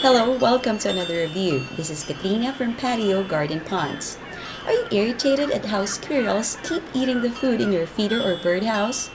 Hello, welcome to another review. This is Katrina from Patio Garden Ponds. Are you irritated at how squirrels keep eating the food in your feeder or birdhouse?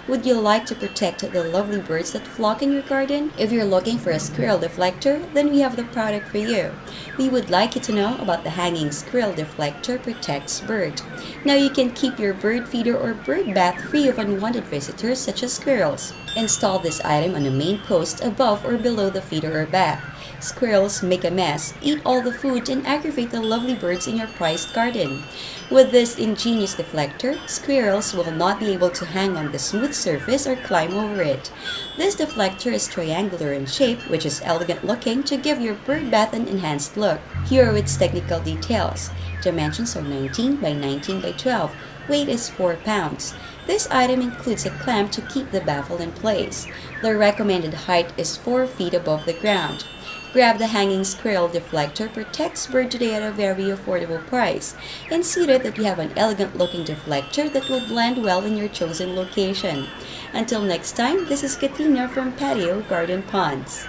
Would you like to protect the lovely birds that flock in your garden? If you're looking for a squirrel deflector, then we have the product for you. We would like you to know about the hanging squirrel deflector protects bird. Now you can keep your bird feeder or bird bath free of unwanted visitors such as squirrels. Install this item on the main post above or below the feeder or bath. Squirrels make a mess, eat all the food, and aggravate the lovely birds in your prized garden. With this ingenious deflector, squirrels will not be able to hang on the smooth surface or climb over it. This deflector is triangular in shape, which is elegant looking to give your bird bath an enhanced look. Here are its technical details. Dimensions are 19 by 19 by 12. Weight is 4 pounds. This item includes a clamp to keep the baffle in place. The recommended height is 4 feet above the ground. Grab the hanging squirrel deflector protects bird today at a very affordable price. And see that you have an elegant looking deflector that will blend well in your chosen location. Until next time, this is Katina from Patio Garden Ponds.